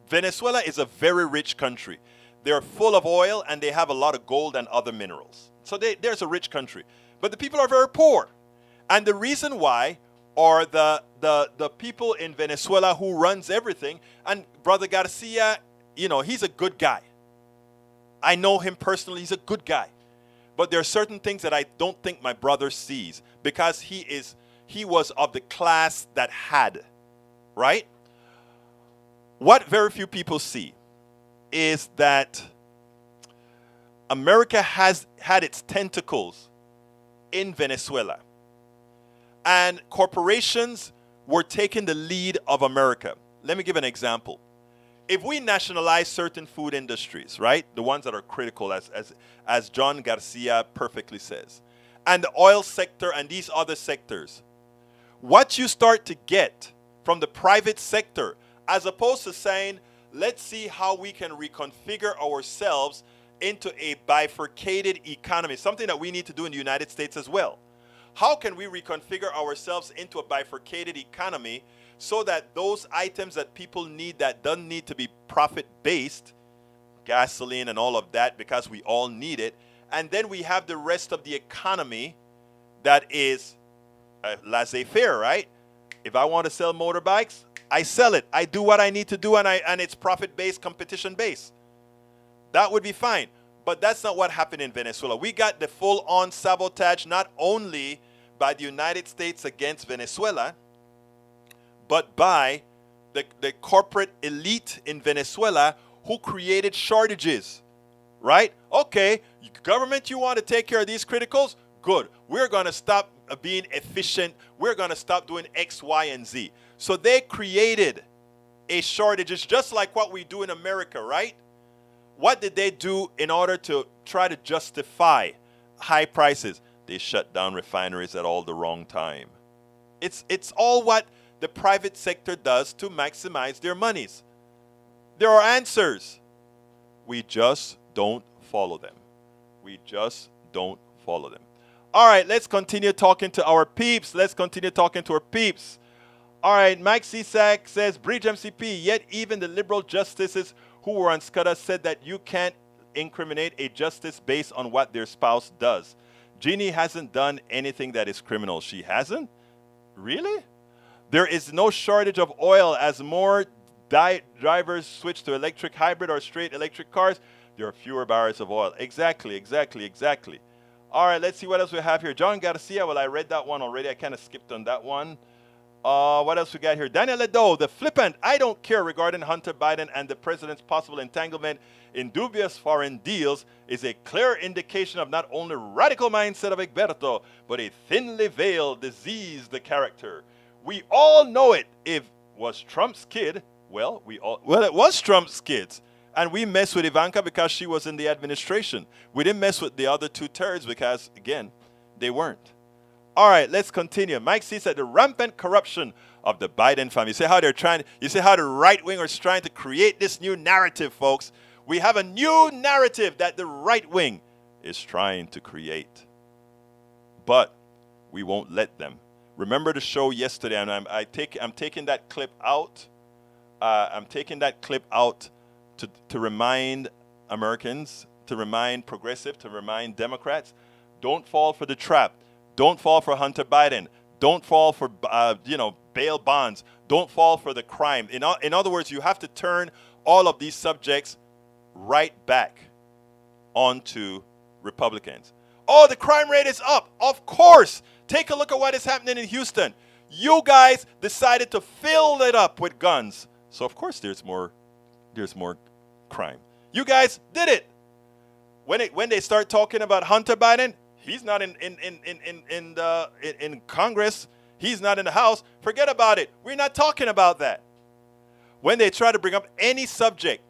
Venezuela is a very rich country. They're full of oil and they have a lot of gold and other minerals. So there's a rich country. But the people are very poor. And the reason why are the people in Venezuela who runs everything. And Brother Garcia, he's a good guy. I know him personally. He's a good guy. But there are certain things that I don't think my brother sees because he was of the class that had, right? What very few people see is that America has had its tentacles in Venezuela. And corporations we're taking the lead of America. Let me give an example. If we nationalize certain food industries, right, the ones that are critical, as John Garcia perfectly says, and the oil sector and these other sectors, what you start to get from the private sector, as opposed to saying, let's see how we can reconfigure ourselves into a bifurcated economy, something that we need to do in the United States as well. How can we reconfigure ourselves into a bifurcated economy so that those items that people need that doesn't need to be profit-based, gasoline and all of that, because we all need it, and then we have the rest of the economy that is laissez-faire, right? If I want to sell motorbikes, I sell it. I do what I need to do, and it's profit-based, competition-based. That would be fine. But that's not what happened in Venezuela. We got the full-on sabotage not only by the United States against Venezuela, but by the corporate elite in Venezuela who created shortages, right? Okay, government, you want to take care of these criticals? Good. We're going to stop being efficient. We're going to stop doing X, Y, and Z. So they created a shortage. It's just like what we do in America, right? What did they do in order to try to justify high prices? They shut down refineries at all the wrong time. It's all what the private sector does to maximize their monies. There are answers. We just don't follow them. We just don't follow them. All right, let's continue talking to our peeps. Let's continue talking to our peeps. All right, Mike Cisak says, Bridge MCP, yet even the liberal justices who were on SCUDA said that you can't incriminate a justice based on what their spouse does. Jeannie hasn't done anything that is criminal. She hasn't? Really? There is no shortage of oil as more drivers switch to electric hybrid or straight electric cars. There are fewer barrels of oil. Exactly. All right, let's see what else we have here. John Garcia, well, I read that one already. I kind of skipped on that one. What else we got here? Daniel Ledo, the flippant, I don't care regarding Hunter Biden and the president's possible entanglement in dubious foreign deals is a clear indication of not only radical mindset of Egberto, but a thinly veiled, diseased character. We all know it. If it was Trump's kid, well, it was Trump's kids. And we messed with Ivanka because she was in the administration. We didn't mess with the other two turds because, again, they weren't. All right, let's continue. Mike C said the rampant corruption of the Biden family. You see how the right wing is trying to create this new narrative, folks. We have a new narrative that the right wing is trying to create. But we won't let them. Remember the show yesterday, and I'm taking that clip out. I'm taking that clip out to remind Americans, to remind progressive, to remind Democrats, don't fall for the trap. Don't fall for Hunter Biden. Don't fall for bail bonds. Don't fall for the crime. In other words, you have to turn all of these subjects right back onto Republicans. Oh, the crime rate is up. Of course. Take a look at what is happening in Houston. You guys decided to fill it up with guns. So of course there's more crime. You guys did it. When they start talking about Hunter Biden, he's not in Congress. He's not in the House. Forget about it. We're not talking about that. When they try to bring up any subject,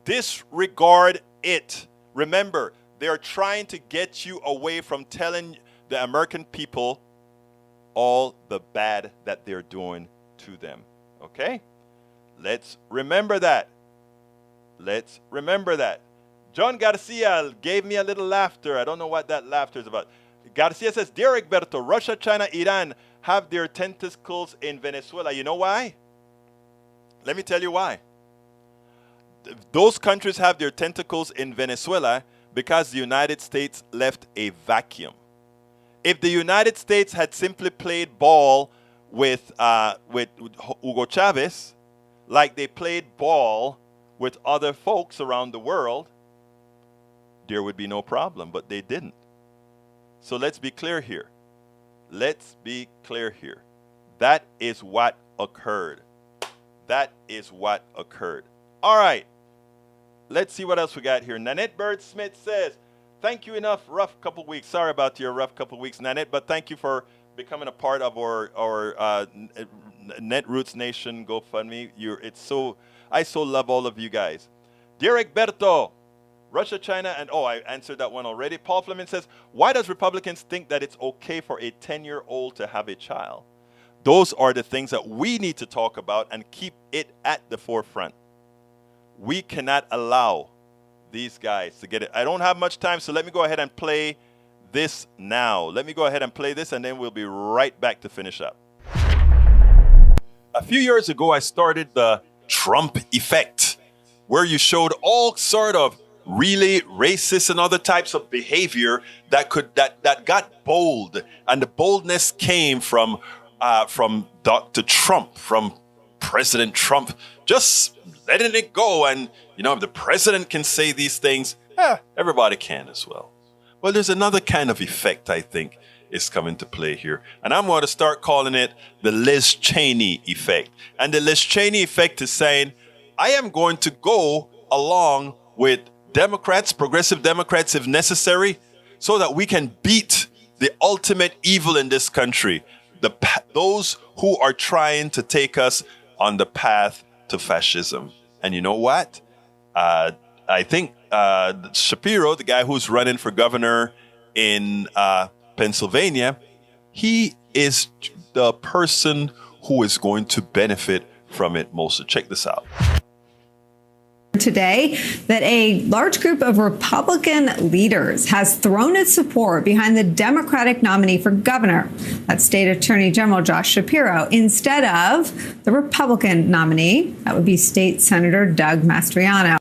disregard it. Remember, they're trying to get you away from telling the American people all the bad that they're doing to them. Okay? Let's remember that. Let's remember that. John Garcia gave me a little laughter. I don't know what that laughter is about. Garcia says, Dear Egberto, Russia, China, Iran have their tentacles in Venezuela. You know why? Let me tell you why. Those countries have their tentacles in Venezuela because the United States left a vacuum. If the United States had simply played ball with Hugo Chavez, like they played ball with other folks around the world, there would be no problem, but they didn't. So let's be clear here. Let's be clear here. That is what occurred. That is what occurred. All right. Let's see what else we got here. Nanette Bird Smith says, thank you enough. Rough couple weeks. Sorry about your rough couple weeks, Nanette, but thank you for becoming a part of our Netroots Nation GoFundMe. I so love all of you guys. Dear Egberto, Russia, China, and I answered that one already. Paul Fleming says, why does Republicans think that it's okay for a 10-year-old to have a child? Those are the things that we need to talk about and keep it at the forefront. We cannot allow these guys to get it. I don't have much time, so let me go ahead and play this now. Let me go ahead and play this, and then we'll be right back to finish up. A few years ago, I started the Trump effect, where you showed all sort of really racist and other types of behavior that got bold, and the boldness came from Dr. Trump, from President Trump, just letting it go. And if the president can say these things, everybody can as well. Well, there's another kind of effect I think is coming to play here, and I'm going to start calling it the Liz Cheney effect. And the Liz Cheney effect is saying, I am going to go along with Democrats, progressive Democrats if necessary, so that we can beat the ultimate evil in this country, those who are trying to take us on the path to fascism. And you know what? I think Shapiro, the guy who's running for governor in Pennsylvania, he is the person who is going to benefit from it most. So check this out. Today, that a large group of Republican leaders has thrown its support behind the Democratic nominee for governor, that's State Attorney General Josh Shapiro, instead of the Republican nominee, that would be State Senator Doug Mastriano.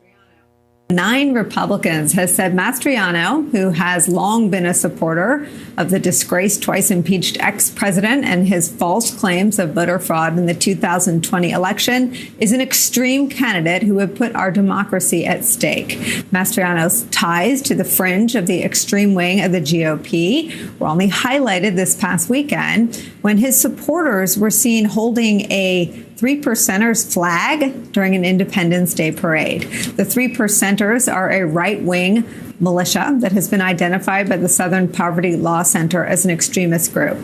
9 Republicans has said Mastriano, who has long been a supporter of the disgraced, twice impeached ex-president and his false claims of voter fraud in the 2020 election, is an extreme candidate who would put our democracy at stake. Mastriano's ties to the fringe of the extreme wing of the GOP were only highlighted this past weekend when his supporters were seen holding a 3%ers flag during an Independence Day parade. The 3%ers are a right-wing militia that has been identified by the Southern Poverty Law Center as an extremist group.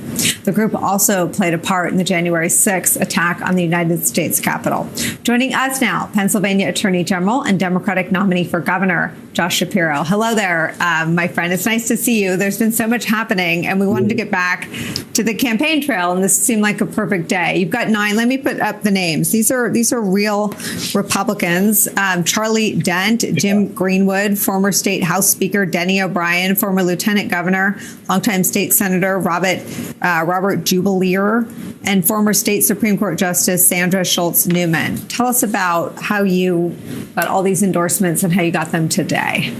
The group also played a part in the January 6th attack on the United States Capitol. Joining us now, Pennsylvania Attorney General and Democratic nominee for governor, Josh Shapiro. Hello there, my friend. It's nice to see you. There's been so much happening, and we wanted to get back to the campaign trail, and this seemed like a perfect day. You've got 9. Let me put up the names. These are real Republicans. Charlie Dent, Jim Greenwood, former State House Speaker Denny O'Brien, former Lieutenant Governor, longtime State Senator Robert Jubelier, and former State Supreme Court Justice Sandra Schultz Newman. Tell us about how you got all these endorsements and how you got them today.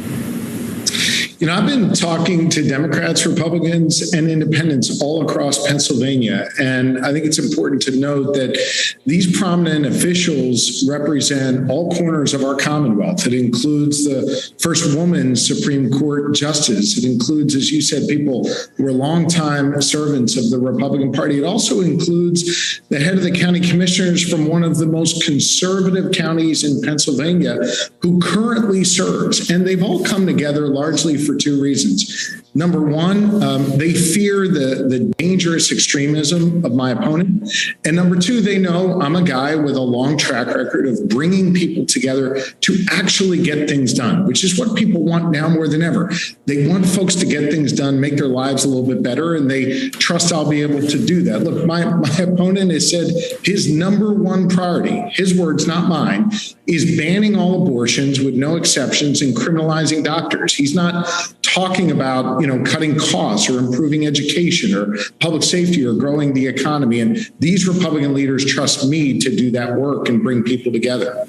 I've been talking to Democrats, Republicans, and independents all across Pennsylvania, and I think it's important to note that these prominent officials represent all corners of our Commonwealth. It includes the first woman Supreme Court justice. It includes, as you said, people who are longtime servants of the Republican Party. It also includes the head of the county commissioners from one of the most conservative counties in Pennsylvania who currently serves, and they've all come together largely for 2 reasons. Number one, they fear the dangerous extremism of my opponent. And number 2, they know I'm a guy with a long track record of bringing people together to actually get things done, which is what people want now more than ever. They want folks to get things done, make their lives a little bit better, and they trust I'll be able to do that. Look, my opponent has said his number 1 priority, his words, not mine, is banning all abortions with no exceptions and criminalizing doctors. He's not talking about, cutting costs or improving education or public safety or growing the economy. And these Republican leaders trust me to do that work and bring people together.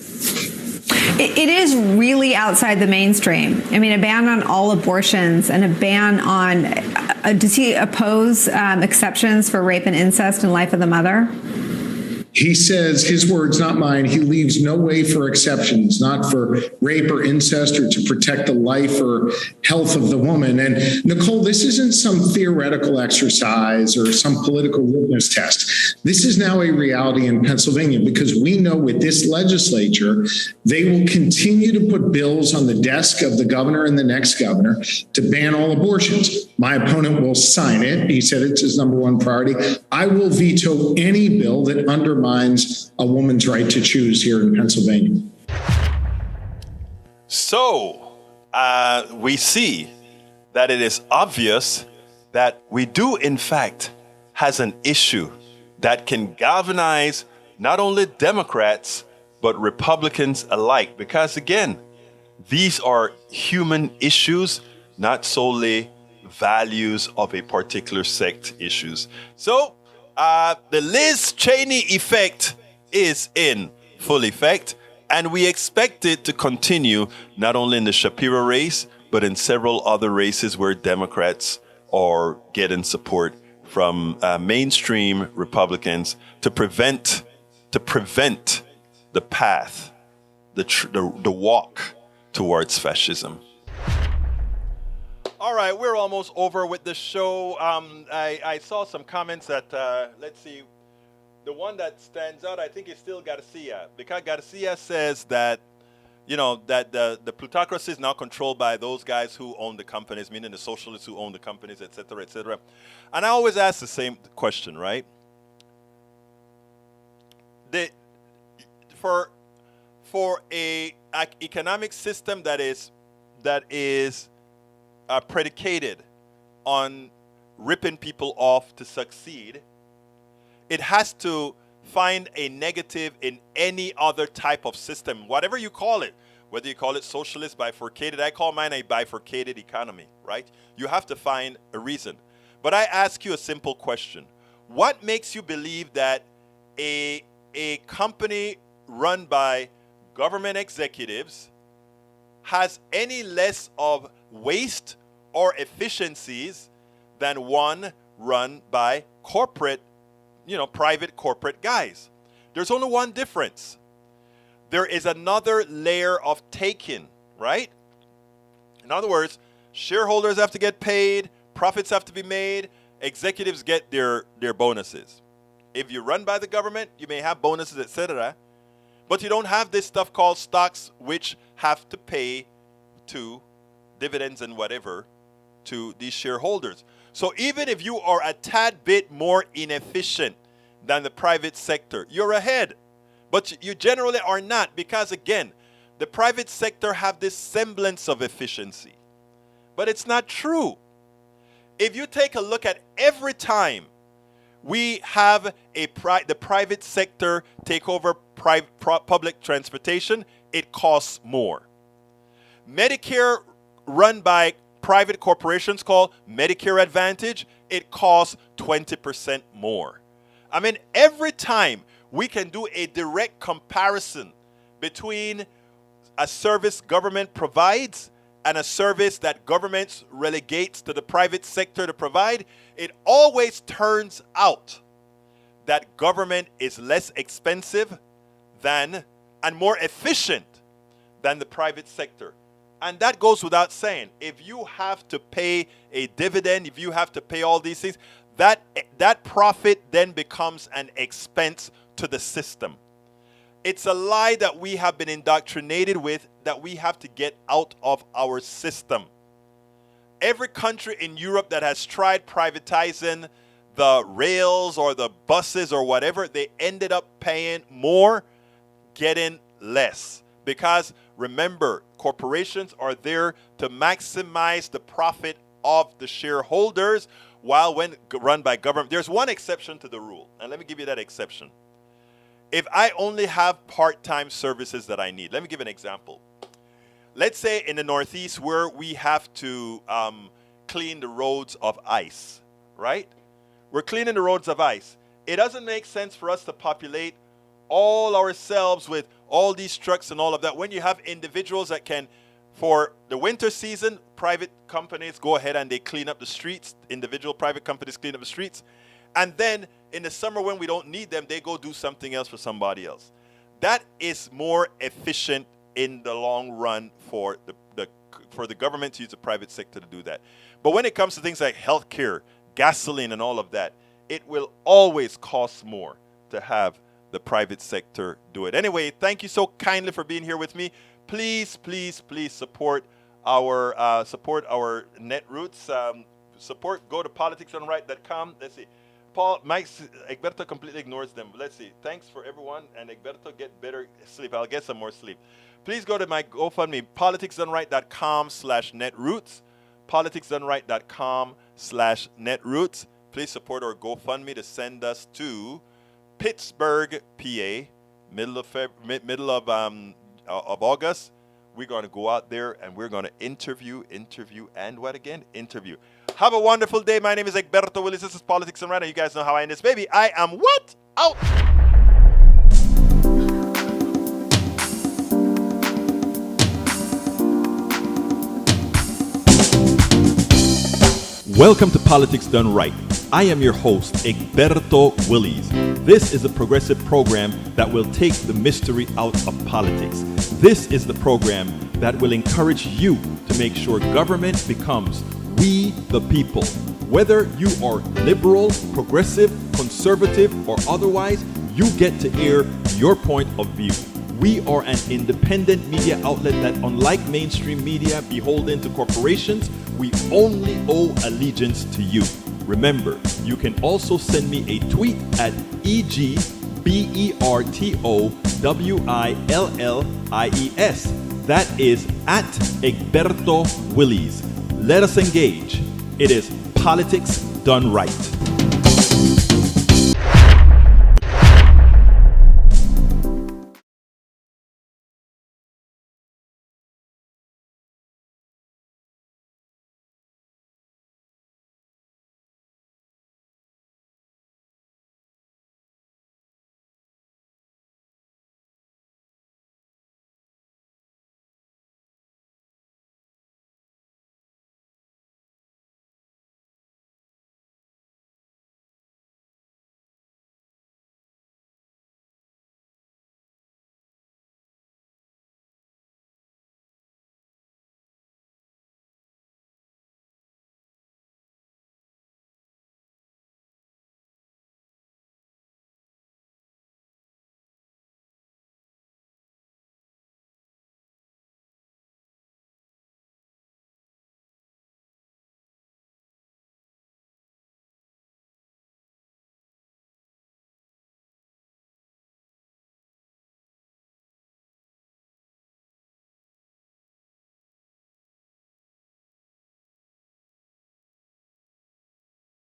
It is really outside the mainstream. I mean, a ban on all abortions and a ban on, does he oppose exceptions for rape and incest and life of the mother? He says, his words, not mine, he leaves no way for exceptions, not for rape or incest or to protect the life or health of the woman. And Nicole, this isn't some theoretical exercise or some political litmus test. This is now a reality in Pennsylvania because we know with this legislature, they will continue to put bills on the desk of the governor and the next governor to ban all abortions. My opponent will sign it. He said it's his number one priority. I will veto any bill that undermines a woman's right to choose here in Pennsylvania. So we see that it is obvious that we do, in fact, has an issue that can galvanize not only Democrats, but Republicans alike. Because again, these are human issues, not solely values of a particular sect issues. So the Liz Cheney effect is in full effect, and we expect it to continue not only in the Shapiro race, but in several other races where Democrats are getting support from mainstream Republicans to prevent the path, the walk towards fascism. All right, we're almost over with the show. I saw some comments that, let's see, the one that stands out, I think, is still Garcia. Because Garcia says that, you know, that the plutocracy is now controlled by those guys who own the companies, meaning the socialists who own the companies, et cetera, et cetera. And I always ask the same question, right? For a economic system that is predicated on ripping people off to succeed, it has to find a negative in any other type of system, whatever you call it, whether you call it socialist, bifurcated. I call mine a bifurcated economy, right? You have to find a reason. But I ask you a simple question. What makes you believe that a company run by government executives has any less of waste or efficiencies than one run by corporate, private corporate guys? There's only one difference. There is another layer of taking, right? In other words, shareholders have to get paid, profits have to be made, executives get their bonuses. If you run by the government, you may have bonuses, etc., but you don't have this stuff called stocks, which have to pay to dividends and whatever to these shareholders. So even if you are a tad bit more inefficient than the private sector, you're ahead. But you generally are not, because again, the private sector have this semblance of efficiency. But it's not true. If you take a look at every time we have the private sector take over public transportation, it costs more. Medicare run by private corporations called Medicare Advantage, it costs 20% more. I mean, every time we can do a direct comparison between a service government provides and a service that governments relegates to the private sector to provide, it always turns out that government is less expensive than and more efficient than the private sector. And that goes without saying. If you have to pay a dividend, if you have to pay all these things, that profit then becomes an expense to the system. It's a lie that we have been indoctrinated with, that we have to get out of our system. Every country in Europe that has tried privatizing the rails or the buses or whatever, they ended up paying more, getting less. Because remember, corporations are there to maximize the profit of the shareholders, while when run by government, there's one exception to the rule. And let me give you that exception. If I only have part-time services that I need, let me give an example. Let's say in the Northeast where we have to clean the roads of ice, right? We're cleaning the roads of ice. It doesn't make sense for us to populate all ourselves with all these trucks and all of that when you have individuals that can, for the winter season, private companies go ahead and they clean up the streets, individual private companies clean up the streets. And then In the summer when we don't need them, they go do something else for somebody else. That is more efficient in the long run for the government to use the private sector to do that. But when it comes to things like healthcare, gasoline, and all of that, it will always cost more to have the private sector do it. Anyway, thank you so kindly for being here with me. Please, please, please support our Netroots. Go to politicsdoneright.com. Let's see. Egberto completely ignores them. Let's see. Thanks for everyone, and Egberto, get better sleep. I'll get some more sleep. Please go to my GoFundMe, politicsdoneright.com/netroots, politicsdoneright.com/netroots. Please support our GoFundMe to send us to Pittsburgh, PA, middle of August. We're going to go out there and we're going to interview, and what again? Interview. Have a wonderful day. My name is Egberto Willis. This is Politics and Right. You guys know how I end this baby. I am what? Out. Welcome to Politics Done Right. I am your host, Egberto Willis. This is a progressive program that will take the mystery out of politics. This is the program that will encourage you to make sure government becomes we the people. Whether you are liberal, progressive, conservative, or otherwise, you get to air your point of view. We are an independent media outlet that, unlike mainstream media beholden to corporations, we only owe allegiance to you. Remember, you can also send me a tweet at EGBERTOWILLIES. That is at Egberto Willis. Let us engage. It is Politics Done Right.